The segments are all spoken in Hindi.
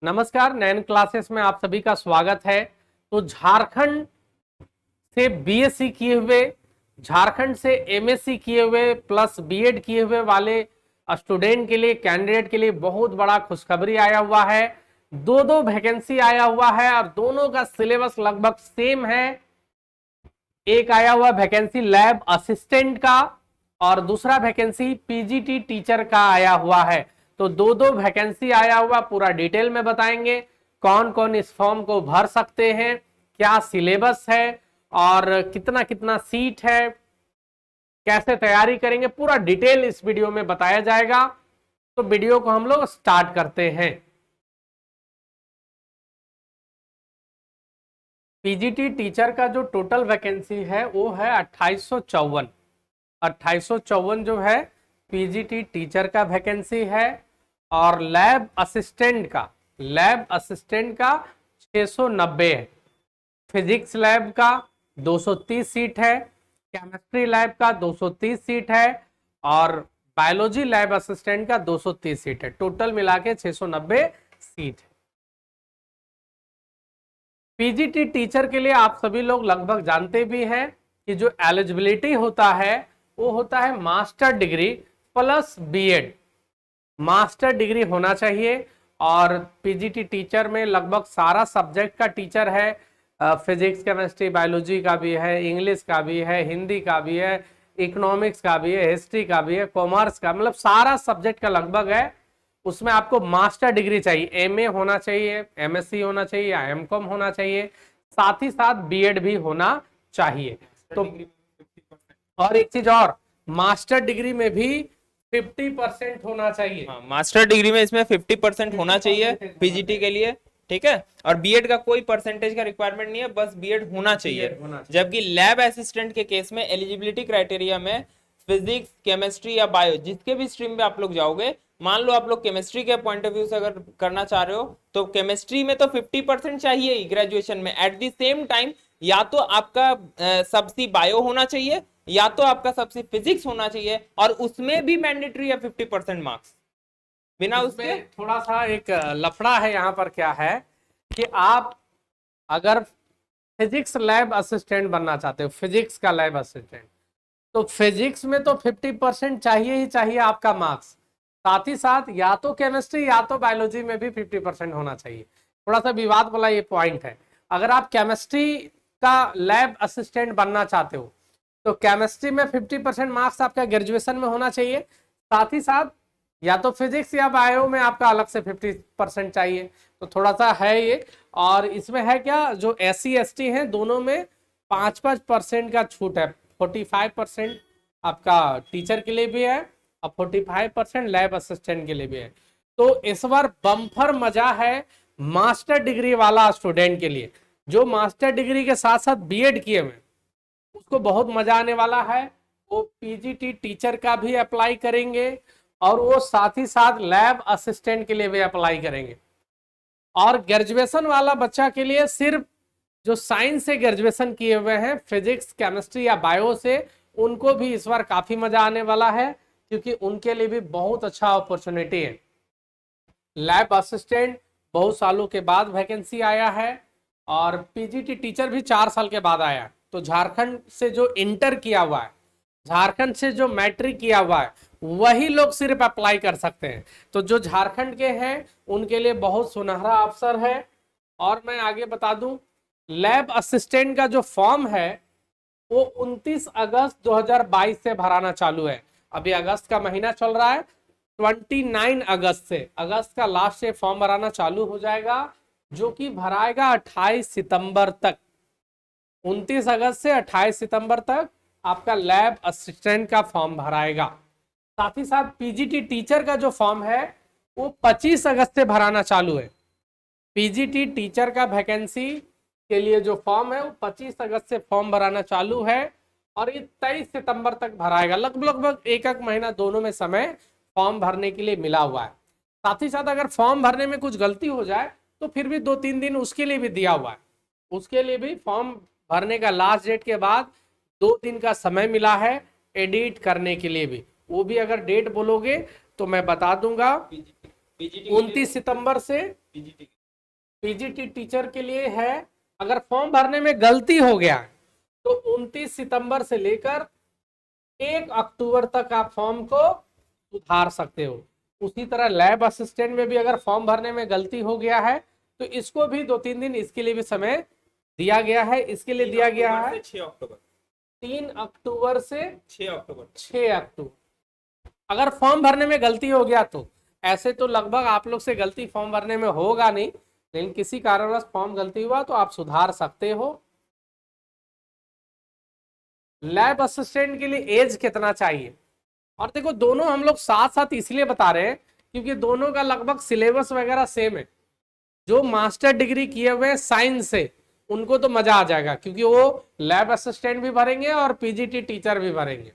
नमस्कार, नैन क्लासेस में आप सभी का स्वागत है। तो झारखंड से बीएससी किए हुए, झारखंड से एमएससी किए हुए प्लस बीएड किए हुए वाले स्टूडेंट के लिए, कैंडिडेट के लिए बहुत बड़ा खुशखबरी आया हुआ है। दो वैकेंसी आया हुआ है और दोनों का सिलेबस लगभग सेम है। एक आया हुआ वैकेंसी लैब असिस्टेंट का और दूसरा वैकेंसी पीजीटी टीचर का आया हुआ है। तो दो वैकेंसी आया हुआ, पूरा डिटेल में बताएंगे कौन कौन इस फॉर्म को भर सकते हैं, क्या सिलेबस है और कितना कितना सीट है, कैसे तैयारी करेंगे, पूरा डिटेल इस वीडियो में बताया जाएगा। तो वीडियो को हम लोग स्टार्ट करते हैं। पीजीटी टीचर का जो टोटल वैकेंसी है वो है 2854 जो है पीजीटी टीचर का वैकेंसी है। और लैब असिस्टेंट का 690 है। फिजिक्स लैब का 230 सीट है, केमिस्ट्री लैब का 230 सीट है और बायोलॉजी लैब असिस्टेंट का 230 सीट है। टोटल मिला के 690 सीट है। पीजीटी टीचर के लिए आप सभी लोग लगभग जानते भी हैं कि जो एलिजिबिलिटी होता है वो होता है master degree plus BEd. Master degree होना चाहिए और पीजीटी टीचर में लगभग सारा सब्जेक्ट का टीचर है। फिजिक्स, केमिस्ट्री, बायोलॉजी का भी है, इंग्लिश का भी है, हिंदी का भी है, इकोनॉमिक्स का भी है, हिस्ट्री का भी है, कॉमर्स का, मतलब सारा सब्जेक्ट का लगभग है। उसमें आपको मास्टर डिग्री चाहिए, एमए होना चाहिए, एमएससी होना चाहिए या एमकॉम होना चाहिए, साथ ही साथ बीएड भी होना चाहिए। तो और एक चीज और, मास्टर डिग्री में भी 50% होना चाहिए। हाँ, मास्टर डिग्री में इसमें 50% होना चाहिए पीजीटी के लिए, ठीक है। और बीएड का कोई परसेंटेज का रिक्वायरमेंट नहीं है, बस बीएड होना चाहिए। जबकि लैब असिस्टेंट के केस में एलिजिबिलिटी क्राइटेरिया में फिजिक्स, केमिस्ट्री या बायो, जिसके भी स्ट्रीम में आप लोग जाओगे, मान लो आप लोग केमिस्ट्री के पॉइंट ऑफ व्यू से अगर करना चाह रहे हो तो केमिस्ट्री में तो 50% चाहिए ही ग्रेजुएशन में। एट द सेम टाइम या तो आपका सबसी बायो होना चाहिए या तो आपका सबसे फिजिक्स होना चाहिए, और उसमें भी मैंडेटरी है 50% मार्क्स। बिना उसके थोड़ा सा एक लफड़ा है यहाँ पर। क्या है कि आप अगर फिजिक्स लैब असिस्टेंट बनना चाहते हो, फिजिक्स का लैब असिस्टेंट, तो फिजिक्स में तो 50% चाहिए ही चाहिए आपका मार्क्स। साथ ही साथ या तो केमिस्ट्री या तो बायोलॉजी में भी 50% होना चाहिए। थोड़ा सा विवाद वाला ये पॉइंट है। अगर आप केमिस्ट्री का लैब असिस्टेंट बनना चाहते हो तो केमिस्ट्री में 50% मार्क्स आपका ग्रेजुएशन में होना चाहिए। साथ ही साथ या तो फिजिक्स या बायो में आपका अलग से 50% चाहिए। तो थोड़ा सा है ये। और इसमें है क्या, जो SC ST हैं दोनों में 5% का छूट है। 45% आपका टीचर के लिए भी है और 45% लैब असिस्टेंट के लिए भी है। तो इस बार बम्पर मजा है मास्टर डिग्री वाला स्टूडेंट के लिए। जो मास्टर डिग्री के साथ साथ बीएड किए हुए उसको बहुत मजा आने वाला है। वो पीजीटी टीचर का भी अप्लाई करेंगे और वो साथ ही साथ लैब असिस्टेंट के लिए भी अप्लाई करेंगे। और ग्रेजुएशन वाला बच्चा के लिए सिर्फ जो साइंस से ग्रेजुएशन किए हुए हैं, फिजिक्स, केमिस्ट्री या बायो से, उनको भी इस बार काफी मजा आने वाला है क्योंकि उनके लिए भी बहुत अच्छा अपॉर्चुनिटी है। लैब असिस्टेंट बहुत सालों के बाद वैकेंसी आया है और पीजीटी टीचर भी 4 साल के बाद आया। तो झारखंड से जो इंटर किया हुआ है, झारखंड से जो मैट्रिक किया हुआ है, वही लोग सिर्फ अप्लाई कर सकते हैं। तो जो झारखंड के हैं उनके लिए बहुत सुनहरा अवसर है। और मैं आगे बता दूं, लैब असिस्टेंट का जो फॉर्म है वो 29 अगस्त 2022 से भराना चालू है। अभी अगस्त का महीना चल रहा है, 29 अगस्त से, अगस्त का लास्ट से फॉर्म भराना चालू हो जाएगा, जो कि भराएगा 28 सितंबर तक। 29 अगस्त से 28 सितंबर तक आपका लैब असिस्टेंट का फॉर्म भराएगा। साथ ही साथ पीजीटी टीचर का जो फॉर्म है वो 25 अगस्त से भराना चालू है। पीजीटी टीचर का वैकेंसी के लिए जो फॉर्म है वो 25 अगस्त से फॉर्म भराना चालू है और ये 23 सितंबर तक भराएगा। लगभग एक महीना दोनों में समय फॉर्म भरने के लिए मिला हुआ है। साथ ही साथ अगर फॉर्म भरने में कुछ गलती हो जाए तो फिर भी 2-3 दिन उसके लिए भी दिया हुआ है। उसके लिए भी फॉर्म भरने का लास्ट डेट के बाद 2 दिन का समय मिला है एडिट करने के लिए भी। वो भी अगर डेट बोलोगे तो मैं बता दूंगा। 29 सितंबर से पीजीटी टीचर के लिए है, अगर फॉर्म भरने में गलती हो गया तो 29 सितंबर से लेकर 1 अक्टूबर तक आप फॉर्म को सुधार सकते हो। उसी तरह लैब असिस्टेंट में भी अगर फॉर्म भरने में गलती हो गया है तो इसको भी 2-3 दिन इसके लिए भी समय दिया गया है। इसके लिए दिया गया है 6 अक्टूबर 3 अक्टूबर से 6 अक्टूबर 6 अक्टूबर। अगर फॉर्म भरने में गलती हो गया तो ऐसे तो लगभग आप लोग से गलती फॉर्म भरने में होगा नहीं, लेकिन किसी कारणवश फॉर्म गलती हुआ तो आप सुधार सकते हो। लैब असिस्टेंट के लिए एज कितना चाहिए, और देखो दोनों हम लोग साथ साथ इसलिए बता रहे हैं क्योंकि दोनों का लगभग सिलेबस वगैरह सेम है। जो मास्टर डिग्री किए हुए हैं साइंस से उनको तो मजा आ जाएगा क्योंकि वो लैब असिस्टेंट भी भरेंगे और पीजीटी टीचर भी भरेंगे।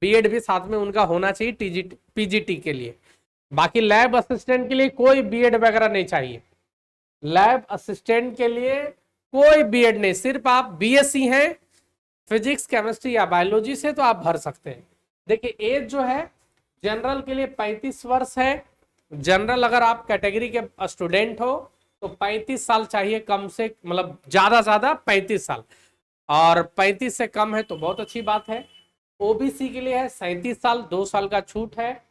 बीएड भी साथ में उनका होना चाहिए पीजीटी के लिए। बाकी लैब असिस्टेंट के लिए कोई बीएड वगैरह नहीं चाहिए। लैब असिस्टेंट के लिए कोई बीएड नहीं, सिर्फ आप बीएससी हैं फिजिक्स केमिस्ट्री या बायोलॉजी से तो आप भर सकते हैं। देखिए एज जो है जनरल के लिए 35 वर्ष है। जनरल अगर आप कैटेगरी के स्टूडेंट हो तो 35 साल चाहिए कम से, मतलब ज्यादा 35 साल, और 35 से कम है तो बहुत अच्छी बात है। ओबीसी के लिए है 37 साल, 2 साल का छूट है।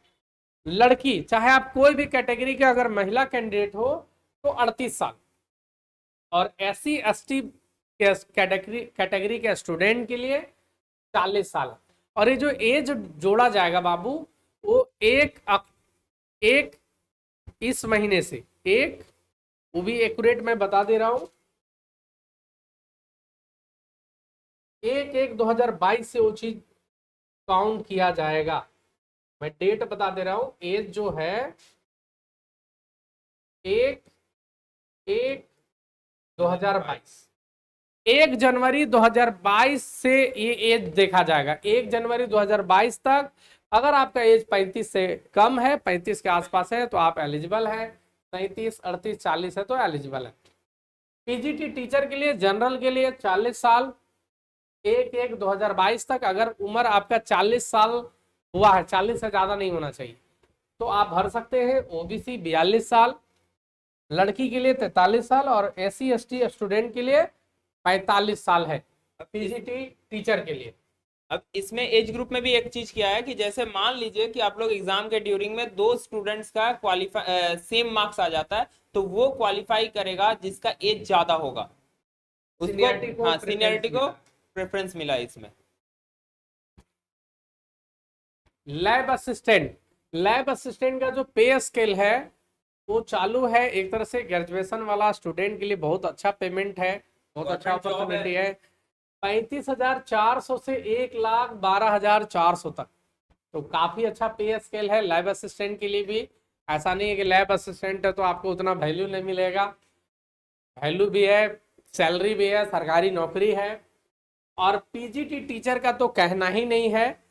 लड़की चाहे आप कोई भी कैटेगरी के अगर महिला कैंडिडेट हो तो 38 साल, और एससी एसटी के कैटेगरी के स्टूडेंट के लिए 40 साल। और ये जो एज जोड़ा जाएगा बाबू वो एक इस महीने से वो भी एक्यूरेट मैं बता दे रहा हूं, 1/1/2022 से वो चीज काउंट किया जाएगा। मैं डेट बता दे रहा हूं, एज जो है 1/1/2022, 1 जनवरी 2022 से ये एज देखा जाएगा। 1 जनवरी 2022 तक अगर आपका एज 35 से कम है, 35 के आसपास है तो आप एलिजिबल है, 37, 38, 40 है तो एलिजिबल है। पीजीटी टीचर के लिए जनरल के लिए 40 साल, 1/1/2022 तक। अगर उम्र आपका 40 साल हुआ है, 40 से ज्यादा नहीं होना चाहिए, तो आप भर सकते हैं। ओबीसी 42 साल, लड़की के लिए 43 साल और एससी एसटी स्टूडेंट के लिए 45 साल है पीजीटी टीचर के लिए। अब इसमें एज ग्रुप में भी एक चीज किया है कि जैसे मान लीजिए कि आप लोग एग्जाम के ड्यूरिंग में 2 स्टूडेंट्स का क्वालिफाई सेम मार्क्स आ जाता है तो वो क्वालिफाई करेगा जिसका एज ज्यादा होगा, उसको हाँ सीनियरिटी को प्रेफरेंस मिला है इसमें। लैब असिस्टेंट का जो पे स्केल है वो चालू है। एक तरह से ग्रेजुएशन वाला स्टूडेंट के लिए बहुत अच्छा पेमेंट है, बहुत अच्छा अपॉर्चुनिटी है। 35,400 से 1,12,400 तक, तो काफी अच्छा पे स्केल है लैब असिस्टेंट के लिए भी। ऐसा नहीं है कि लैब असिस्टेंट है तो आपको उतना वैल्यू नहीं मिलेगा, वैल्यू भी है, सैलरी भी है, सरकारी नौकरी है। और पीजीटी टीचर का तो कहना ही नहीं है,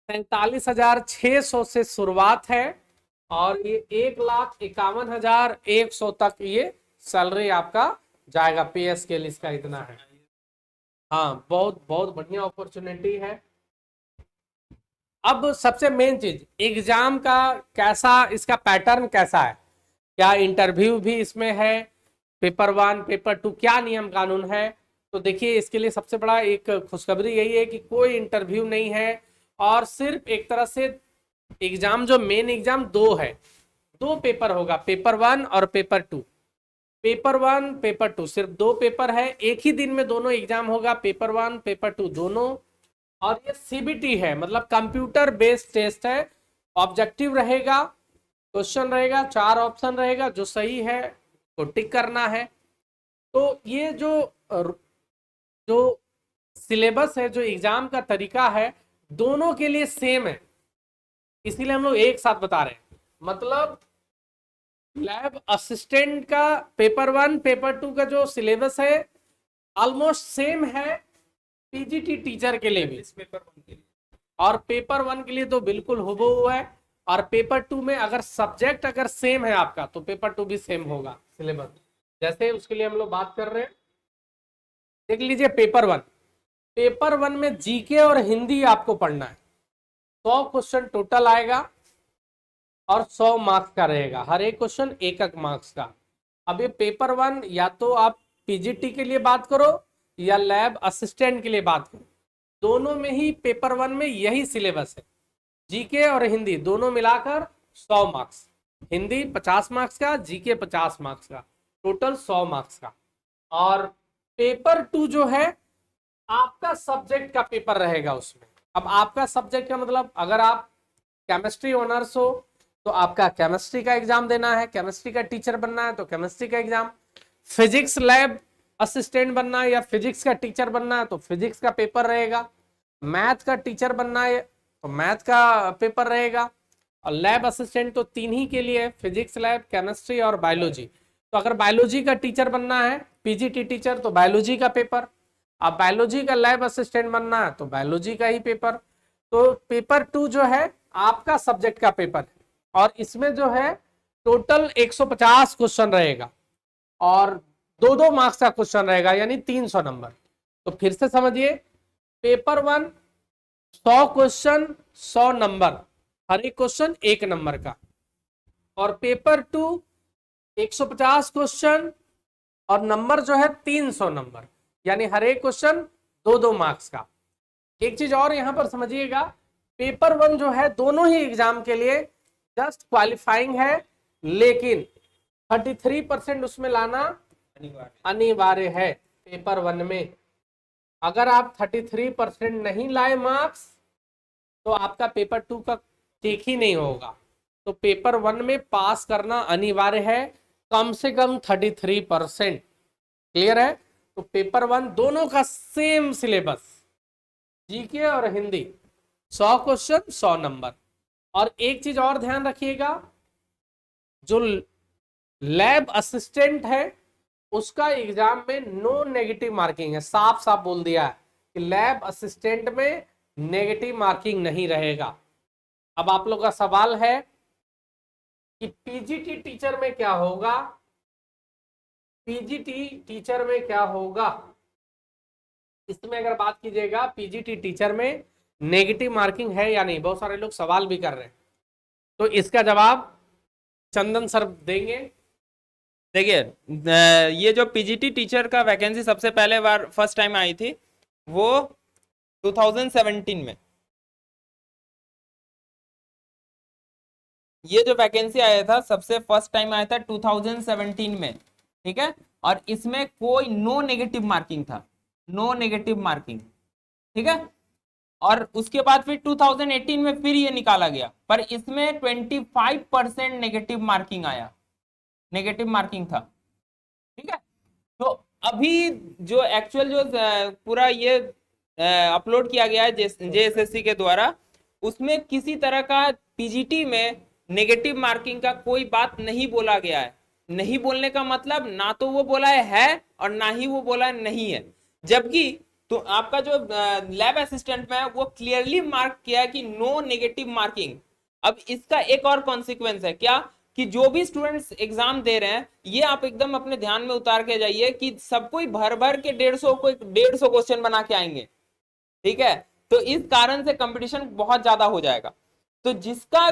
43,600 से शुरुआत है और ये 1,51,100 तक ये सैलरी आपका जाएगा। पे स्केल इसका इतना है। हाँ, बहुत बहुत बढ़िया अपॉर्चुनिटी है। अब सबसे मेन चीज एग्जाम का कैसा, इसका पैटर्न कैसा है, क्या इंटरव्यू भी इसमें है, पेपर 1 पेपर 2 क्या नियम कानून है। तो देखिए इसके लिए सबसे बड़ा एक खुशखबरी यही है कि कोई इंटरव्यू नहीं है और सिर्फ एक तरह से एग्जाम, जो मेन एग्जाम 2 है, 2 पेपर होगा, पेपर 1 और पेपर 2। पेपर 1 पेपर 2 सिर्फ 2 पेपर है, एक ही दिन में दोनों एग्जाम होगा, पेपर 1 पेपर 2 दोनों। और ये सीबीटी है, मतलब कंप्यूटर बेस्ड टेस्ट है। ऑब्जेक्टिव रहेगा, क्वेश्चन रहेगा, 4 ऑप्शन रहेगा, जो सही है तो टिक करना है। तो ये जो सिलेबस है, जो एग्जाम का तरीका है, दोनों के लिए सेम है, इसीलिए हम लोग एक साथ बता रहे हैं। मतलब लैब असिस्टेंट का पेपर 1 पेपर 2 का जो सिलेबस है ऑलमोस्ट सेम है पीजीटी टीचर के लिए भी, पेपर 1 के लिए। और पेपर 1 के लिए तो बिल्कुल हुबहू है। और पेपर 2 में अगर सब्जेक्ट अगर सेम है आपका तो पेपर 2 भी सेम होगा सिलेबस। जैसे उसके लिए हम लोग बात कर रहे हैं, देख लीजिए पेपर 1 में जीके और हिंदी आपको पढ़ना है। 100 क्वेश्चन टोटल आएगा और 100 मार्क्स का रहेगा, हर एक क्वेश्चन 1 मार्क्स का। अब ये पेपर 1 या तो आप पीजीटी के लिए बात करो या लैब असिस्टेंट के लिए बात करो, दोनों में ही पेपर 1 में यही सिलेबस है, जीके और हिंदी दोनों मिलाकर 100 मार्क्स, हिंदी 50 मार्क्स का, जीके 50 मार्क्स का, टोटल 100 मार्क्स का। और पेपर 2 जो है आपका सब्जेक्ट का पेपर रहेगा उसमें। अब आपका सब्जेक्ट का मतलब अगर आप केमिस्ट्री ऑनर्स हो तो आपका केमिस्ट्री का एग्जाम देना है, केमिस्ट्री का टीचर बनना है तो केमिस्ट्री का एग्जाम, फिजिक्स लैब असिस्टेंट बनना है या फिजिक्स का टीचर बनना है तो फिजिक्स का पेपर रहेगा, मैथ का टीचर बनना है तो मैथ का पेपर रहेगा, और लैब असिस्टेंट तो 3 ही के लिए, फिजिक्स लैब, केमिस्ट्री और बायोलॉजी। तो अगर बायोलॉजी का टीचर बनना है, पीजीटी टीचर, तो बायोलॉजी का पेपर, अब बायोलॉजी का लैब असिस्टेंट बनना है तो बायोलॉजी का ही पेपर। तो पेपर 2 जो है आपका सब्जेक्ट का पेपर है, और इसमें जो है टोटल 150 क्वेश्चन रहेगा और 2-2 मार्क्स का क्वेश्चन रहेगा, यानी 300 नंबर। तो फिर से समझिए, पेपर 1 100 क्वेश्चन 100 नंबर, हर एक क्वेश्चन 1 नंबर का, और पेपर 2 150 क्वेश्चन और नंबर जो है 300 नंबर, यानी हर एक क्वेश्चन 2-2 मार्क्स का। एक चीज और यहां पर समझिएगा, पेपर 1 जो है दोनों ही एग्जाम के लिए जस्ट क्वालिफाइंग है, लेकिन 33% उसमें लाना अनिवार्य है पेपर 1 में। अगर आप 33% नहीं लाए मार्क्स तो आपका पेपर 2 का ठीक ही नहीं होगा। तो पेपर 1 में पास करना अनिवार्य है, कम से कम 33%। क्लियर है? तो पेपर 1 दोनों का सेम सिलेबस, जीके और हिंदी, 100 क्वेश्चन 100 नंबर। और एक चीज और ध्यान रखिएगा, जो लैब असिस्टेंट है उसका एग्जाम में नो नेगेटिव मार्किंग है, साफ साफ बोल दिया है कि लैब असिस्टेंट में नेगेटिव मार्किंग नहीं रहेगा। अब आप लोग का सवाल है कि पीजीटी टीचर में क्या होगा, पीजीटी टीचर में क्या होगा, इसमें अगर बात कीजिएगा पीजीटी टीचर में नेगेटिव मार्किंग है या नहीं, बहुत सारे लोग सवाल भी कर रहे हैं, तो इसका जवाब चंदन सर देंगे। देखिए, ये जो पीजीटी टीचर का वैकेंसी सबसे पहले बार फर्स्ट टाइम आई थी वो 2017 में, ये जो वैकेंसी आया था सबसे फर्स्ट टाइम आया था 2017 में, ठीक है। और इसमें कोई नो नेगेटिव मार्किंग था, नो नेगेटिव मार्किंग, ठीक है। और उसके बाद फिर 2018 में फिर ये निकाला गया, पर इसमें 25% नेगेटिव मार्किंग आया, नेगेटिव मार्किंग था, ठीक है। तो अभी जो एक्चुअल जो पूरा ये अपलोड किया गया है जेएसएससी के द्वारा, उसमें किसी तरह का पीजीटी में नेगेटिव मार्किंग का कोई बात नहीं बोला गया है। नहीं बोलने का मतलब ना तो वो बोला है और ना ही वो बोला नहीं है, जबकि तो आपका जो लैब असिस्टेंट में है वो क्लियरली मार्क किया है कि नो नेगेटिव मार्किंग। अब इसका एक और कॉन्सिक्वेंस है क्या, कि जो भी स्टूडेंट्स एग्जाम दे रहे हैं ये आप एकदम अपने ध्यान में उतार के जाइए कि सब कोई भर भर के 150 क्वेश्चन बना के आएंगे, ठीक है। तो इस कारण से कंपटीशन बहुत ज्यादा हो जाएगा। तो जिसका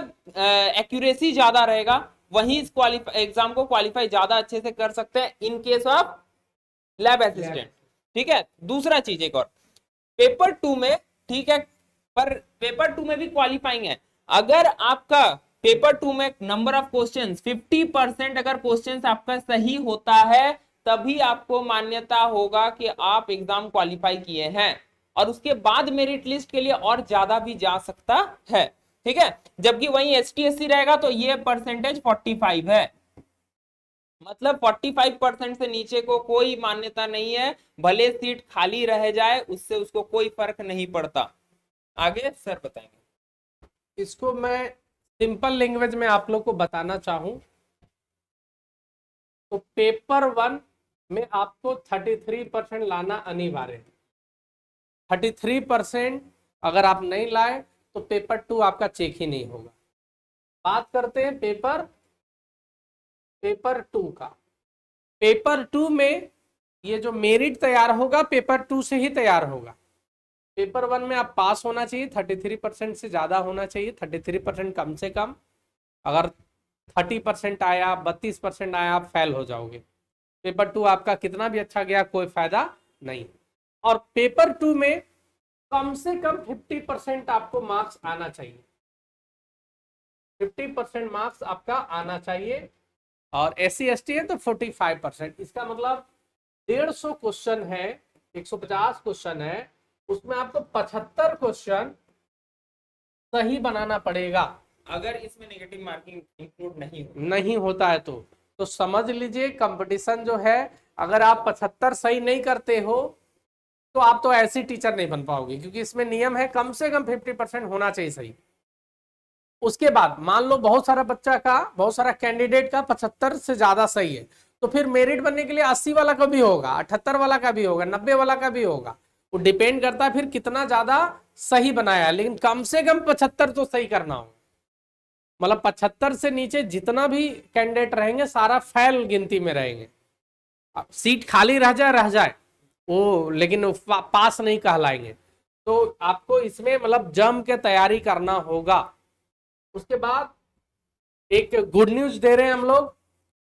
एक्यूरेसी ज्यादा रहेगा वही इस एग्जाम को क्वालिफाई ज्यादा अच्छे से कर सकते हैं in case of lab assistant, ठीक है। दूसरा चीज एक और, पेपर 2 में, ठीक है, पर पेपर 2 में भी क्वालिफाइंग है। अगर आपका पेपर 2 में नंबर ऑफ क्वेश्चंस 50% अगर क्वेश्चंस आपका सही होता है तभी आपको मान्यता होगा कि आप एग्जाम क्वालिफाई किए हैं, और उसके बाद मेरिट लिस्ट के लिए और ज्यादा भी जा सकता है, ठीक है। जबकि वही एसटीएससी रहेगा तो ये परसेंटेज 45 है, मतलब 45% से नीचे को कोई मान्यता नहीं है, भले सीट खाली रह जाए उससे उसको कोई फर्क नहीं पड़ता। आगे सर बताएंगे। इसको मैं सिंपल लैंग्वेज में आप लोग को बताना चाहूं तो पेपर 1 में आपको 33% लाना अनिवार्य है। 33% अगर आप नहीं लाए तो पेपर 2 आपका चेक ही नहीं होगा। बात करते हैं पेपर 2 का। पेपर 2 में ये जो मेरिट तैयार होगा पेपर 2 से ही तैयार होगा। पेपर 1 में आप पास होना चाहिए, 33% से ज्यादा होना चाहिए, 33% कम से कम। अगर 30% आया, 32% आया, आप फेल हो जाओगे। पेपर 2 आपका कितना भी अच्छा गया कोई फायदा नहीं। और पेपर 2 में कम से कम 50% आपको मार्क्स आना चाहिए, 50% मार्क्स आपका आना चाहिए। और SC ST है तो 45%। इसका मतलब 150 क्वेश्चन है, 150 क्वेश्चन है, उसमें आपको 75 क्वेश्चन सही बनाना पड़ेगा। अगर इसमें नेगेटिव मार्किंग इंक्लूड नहीं होता है तो समझ लीजिए कंपटीशन जो है, अगर आप 75 सही नहीं करते हो तो आप तो ऐसी टीचर नहीं बन पाओगे, क्योंकि इसमें नियम है कम से कम 50% होना चाहिए सही। उसके बाद मान लो बहुत सारा कैंडिडेट का 75 से ज्यादा सही है, तो फिर मेरिट बनने के लिए 80 वाला का भी होगा, 78 वाला का भी होगा, 90 वाला का भी होगा। वो डिपेंड करता है फिर कितना ज्यादा सही बनाया, लेकिन कम से कम 75 तो सही करना हो। मतलब 75 से नीचे जितना भी कैंडिडेट रहेंगे सारा फेल गिनती में रहेंगे। सीट खाली रह जाए वो, लेकिन वो पास नहीं कहलाएंगे। तो आपको इसमें मतलब जम के तैयारी करना होगा। उसके बाद एक गुड न्यूज दे रहे हैं हम लोग,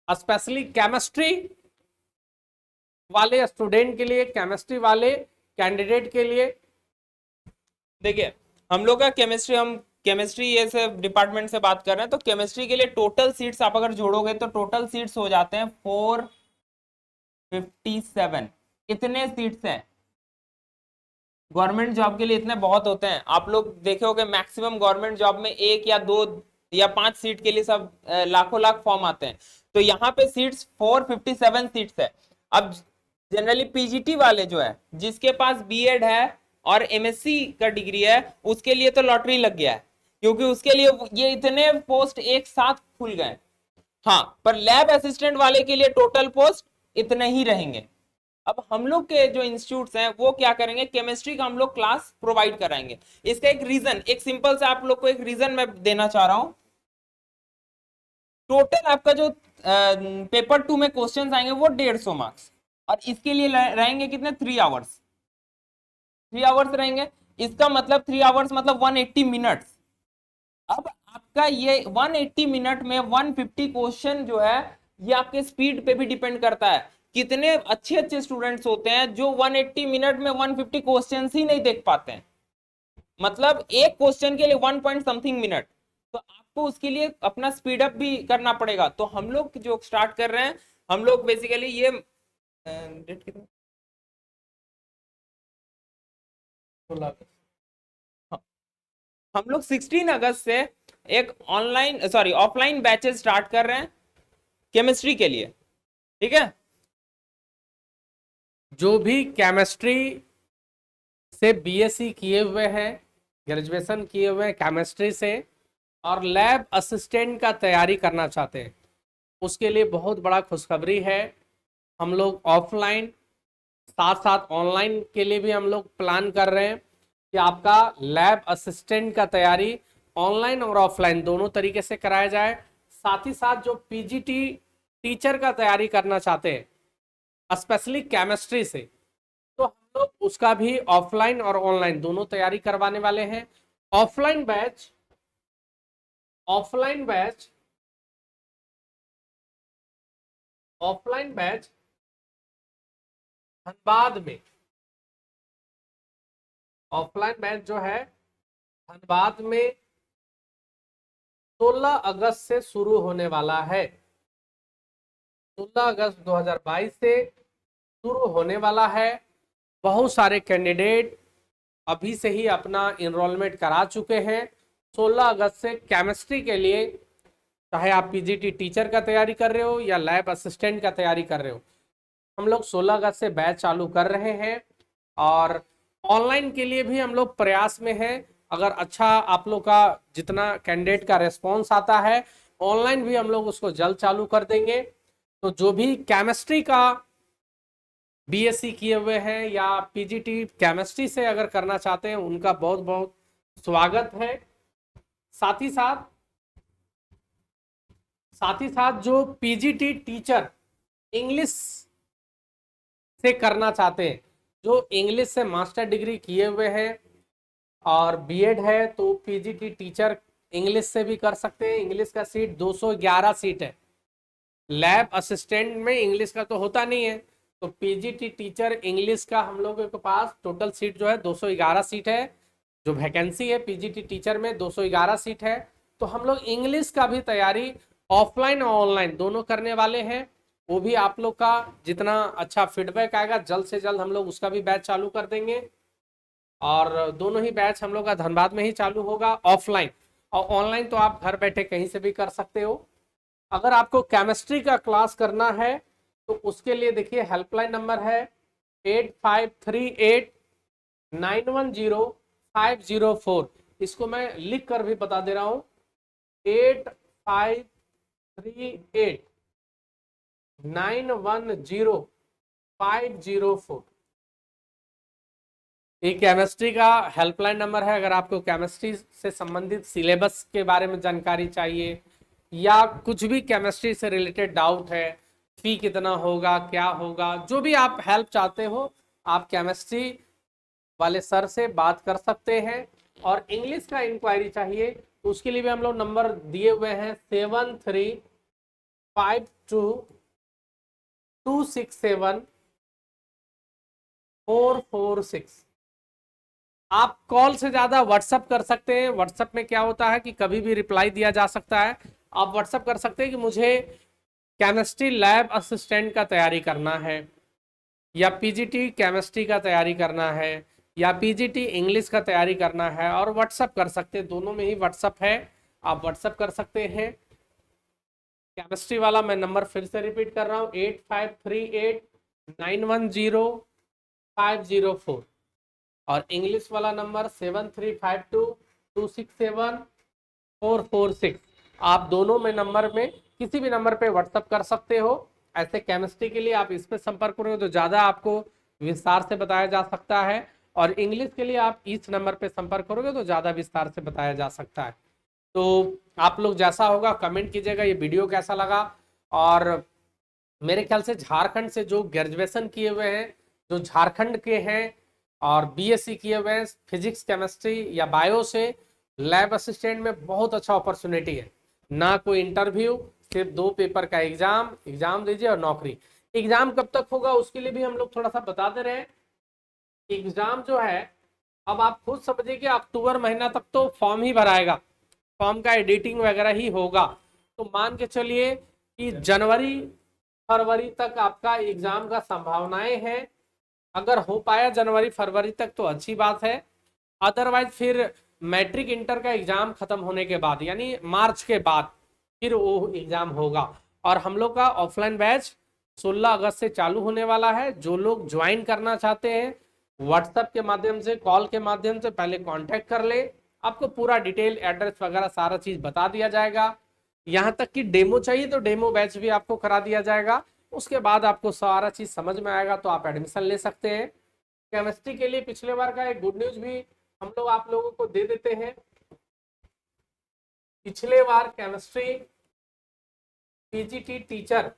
स्पेशली केमिस्ट्री वाले स्टूडेंट के लिए, केमिस्ट्री वाले कैंडिडेट के लिए। देखिए हम लोग का केमिस्ट्री ये से डिपार्टमेंट से बात कर रहे हैं, तो केमिस्ट्री के लिए टोटल सीट्स आप अगर जोड़ोगे तो टोटल सीट्स हो जाते हैं 457। इतने सीट्स हैं। गवर्नमेंट जॉब के लिए इतने बहुत होते हैं। आप लोग देखे होगे मैक्सिमम गवर्नमेंट जॉब में 1 या 2 या 5 सीट के लिए सब लाखों लाख फॉर्म आते हैं। तो यहाँ पे सीट्स 457 सीट्स है। अब जनरली पीजीटी वाले जो है, जिसके पास बीएड है और एमएससी का डिग्री है, उसके लिए तो लॉटरी लग गया है, क्योंकि उसके लिए ये इतने पोस्ट एक साथ खुल गए। हाँ, पर लैब असिस्टेंट वाले के लिए टोटल पोस्ट इतने ही रहेंगे। अब हम लोग के जो इंस्टीट्यूट्स हैं वो क्या करेंगे, केमिस्ट्री का हम लोग क्लास प्रोवाइड कराएंगे। इसका एक रीजन, एक सिंपल सा आप लोग को एक रीजन मैं देना चाह रहा हूं। टोटल आपका जो पेपर 2 में क्वेश्चंस आएंगे वो 150 मार्क्स, और इसके लिए रहेंगे कितने, 3 आवर्स। 3 आवर्स रहेंगे। इसका मतलब 3 आवर्स मतलब 180 मिनट्स। अब आपका ये 180 मिनट में 150 क्वेश्चन जो है, ये आपके स्पीड पे भी डिपेंड करता है। कितने अच्छे अच्छे स्टूडेंट्स होते हैं जो 180 मिनट में 150 क्वेश्चंस ही नहीं देख पाते हैं, मतलब एक क्वेश्चन के लिए 1 पॉइंट समथिंग मिनट। तो आपको उसके लिए अपना स्पीड अप भी करना पड़ेगा। तो हम लोग जो स्टार्ट कर रहे हैं, हम लोग बेसिकली ये डेट कितना, हम लोग 16 अगस्त से एक ऑफलाइन बैचेस स्टार्ट कर रहे हैं केमिस्ट्री के लिए। ठीक है, जो भी केमिस्ट्री से बीएससी किए हुए हैं, ग्रेजुएशन किए हुए हैं केमिस्ट्री से, और लैब असिस्टेंट का तैयारी करना चाहते हैं, उसके लिए बहुत बड़ा खुशखबरी है। हम लोग ऑफलाइन साथ साथ ऑनलाइन के लिए भी हम लोग प्लान कर रहे हैं कि आपका लैब असिस्टेंट का तैयारी ऑनलाइन और ऑफलाइन दोनों तरीके से कराया जाए। साथ ही साथ जो पीजीटी टीचर का तैयारी करना चाहते हैं स्पेशली केमिस्ट्री से, तो हम लोग उसका भी ऑफलाइन और ऑनलाइन दोनों तैयारी करवाने वाले हैं। Offline batch offline batch offline batch Dhanbad में, ऑफलाइन बैच जो है धनबाद में 16 अगस्त से शुरू होने वाला है। 16 अगस्त 2022 से शुरू होने वाला है। बहुत सारे कैंडिडेट अभी से ही अपना इनरोलमेंट करा चुके हैं। 16 अगस्त से केमिस्ट्री के लिए, चाहे आप पीजीटी टीचर का तैयारी कर रहे हो या लैब असिस्टेंट का तैयारी कर रहे हो, हम लोग 16 अगस्त से बैच चालू कर रहे हैं। और ऑनलाइन के लिए भी हम लोग प्रयास में हैं। अगर अच्छा आप लोग का जितना कैंडिडेट का रेस्पॉन्स आता है, ऑनलाइन भी हम लोग उसको जल्द चालू कर देंगे। तो जो भी केमिस्ट्री का बीएससी किए हुए हैं या पीजीटी केमिस्ट्री से अगर करना चाहते हैं, उनका बहुत बहुत स्वागत है। साथ ही साथ जो पीजीटी टीचर इंग्लिश से करना चाहते हैं, जो इंग्लिश से मास्टर डिग्री किए हुए हैं और बीएड है, तो पीजीटी टीचर इंग्लिश से भी कर सकते हैं। इंग्लिश का सीट 211 सीट है। लैब असिस्टेंट में इंग्लिश का तो होता नहीं है, तो पीजीटी टीचर इंग्लिश का हम लोगों के पास टोटल सीट जो है 211 सीट है। जो वैकेंसी है पीजीटी टीचर में 211 सीट है। तो हम लोग इंग्लिश का भी तैयारी ऑफलाइन और ऑनलाइन दोनों करने वाले हैं। वो भी आप लोग का जितना अच्छा फीडबैक आएगा जल्द से जल्द हम लोग उसका भी बैच चालू कर देंगे। और दोनों ही बैच हम लोग का धनबाद में ही चालू होगा ऑफलाइन, और ऑनलाइन तो आप घर बैठे कहीं से भी कर सकते हो। अगर आपको केमिस्ट्री का क्लास करना है तो उसके लिए देखिए हेल्पलाइन नंबर है 8538910504। इसको मैं लिख कर भी बता दे रहा हूं 8538910504। ये केमिस्ट्री का हेल्पलाइन नंबर है। अगर आपको केमिस्ट्री से संबंधित सिलेबस के बारे में जानकारी चाहिए या कुछ भी केमिस्ट्री से रिलेटेड डाउट है, फी कितना होगा, क्या होगा, जो भी आप हेल्प चाहते हो, आप केमिस्ट्री वाले सर से बात कर सकते हैं। और इंग्लिश का इंक्वायरी चाहिए तो उसके लिए भी हम लोग नंबर दिए हुए हैं 7352267446। आप कॉल से ज्यादा व्हाट्सएप कर सकते हैं। व्हाट्सएप में क्या होता है कि कभी भी रिप्लाई दिया जा सकता है। आप व्हाट्सएप कर सकते हैं कि मुझे केमिस्ट्री लैब असिस्टेंट का तैयारी करना है, या पीजीटी केमिस्ट्री का तैयारी करना है, या पीजीटी इंग्लिश का तैयारी करना है, और व्हाट्सएप कर सकते हैं। दोनों में ही व्हाट्सएप है, आप व्हाट्सएप कर सकते हैं। केमिस्ट्री वाला मैं नंबर फिर से रिपीट कर रहा हूँ 8538910504, और इंग्लिश वाला नंबर 7352267446। आप दोनों में नंबर में किसी भी नंबर पे व्हाट्सएप कर सकते हो। ऐसे केमिस्ट्री के लिए आप इस पे संपर्क करोगे तो ज़्यादा आपको विस्तार से बताया जा सकता है, और इंग्लिश के लिए आप इस नंबर पे संपर्क करोगे तो ज़्यादा विस्तार से बताया जा सकता है। तो आप लोग जैसा होगा कमेंट कीजिएगा ये वीडियो कैसा लगा। और मेरे ख्याल से झारखंड से जो ग्रेजुएशन किए हुए हैं, जो झारखंड के हैं और बीएससी किए हुए हैं फिजिक्स केमिस्ट्री या बायो से, लैब असिस्टेंट में बहुत अच्छा अपॉर्चुनिटी है। ना कोई इंटरव्यू, सिर्फ 2 पेपर का एग्जाम दीजिए और नौकरी। एग्जाम कब तक होगा उसके लिए भी हम लोग थोड़ा सा बता दे रहे हैं। एग्जाम जो है अब आप खुद समझिए कि अक्टूबर महीना तक तो फॉर्म ही भराएगा, फॉर्म का एडिटिंग वगैरह ही होगा। तो मान के चलिए कि जनवरी फरवरी तक आपका एग्जाम का संभावनाएं हैं। अगर हो पाया जनवरी फरवरी तक तो अच्छी बात है, अदरवाइज फिर मैट्रिक इंटर का एग्जाम खत्म होने के बाद यानी मार्च के बाद फिर वो एग्जाम होगा। और हम लोग का ऑफलाइन बैच 16 अगस्त से चालू होने वाला है। जो लोग ज्वाइन करना चाहते हैं व्हाट्सएप के माध्यम से, कॉल के माध्यम से पहले कांटेक्ट कर ले। आपको पूरा डिटेल, एड्रेस वगैरह सारा चीज बता दिया जाएगा। यहाँ तक कि डेमो चाहिए तो डेमो बैच भी आपको करा दिया जाएगा। उसके बाद आपको सारा चीज समझ में आएगा तो आप एडमिशन ले सकते हैं। केमिस्ट्री के लिए पिछले बार का एक गुड न्यूज भी हम लोग आप लोगों को दे देते हैं। पिछले बार केमिस्ट्री पीजीटी टीचर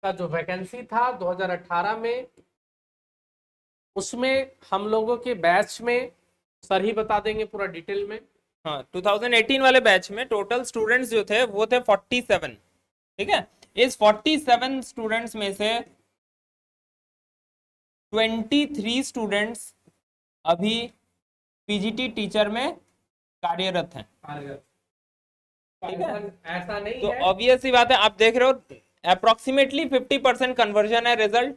का जो वैकेंसी था 2018 में, उसमें हम लोगों के बैच में सर ही बता देंगे पूरा डिटेल में। हाँ, 2018 वाले बैच में टोटल स्टूडेंट्स जो थे वो थे 47। ठीक है, इस 47 स्टूडेंट्स में से 23 स्टूडेंट्स अभी पीजीटी टीचर में कार्यरत हैं। ठीक है, ऐसा नहीं तो है। ऑब्वियस सी बात है, आप देख रहे हो अप्रोक्सीमेटली 50% कन्वर्जन है रिजल्ट।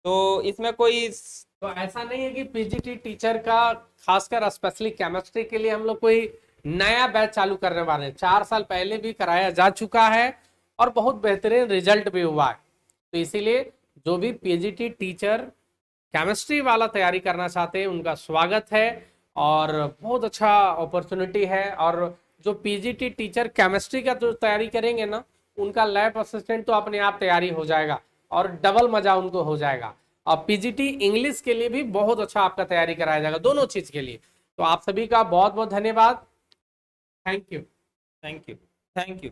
तो इसमें कोई तो ऐसा नहीं है कि पीजीटी टीचर का खासकर स्पेशली केमिस्ट्री के लिए हम लोग कोई नया बैच चालू करने वाले हैं। 4 साल पहले भी कराया जा चुका है और बहुत बेहतरीन रिजल्ट भी हुआ है। तो इसीलिए जो भी पीजीटी टीचर केमिस्ट्री वाला तैयारी करना चाहते हैं उनका स्वागत है, और बहुत अच्छा अपॉर्चुनिटी है। और जो पीजीटी टीचर केमिस्ट्री का जो तैयारी करेंगे ना, उनका लैब असिस्टेंट तो अपने आप तैयारी हो जाएगा और डबल मजा उनको हो जाएगा। और पीजीटी इंग्लिश के लिए भी बहुत अच्छा आपका तैयारी कराया जाएगा, दोनों चीज के लिए। तो आप सभी का बहुत बहुत धन्यवाद। Thank you. Thank you.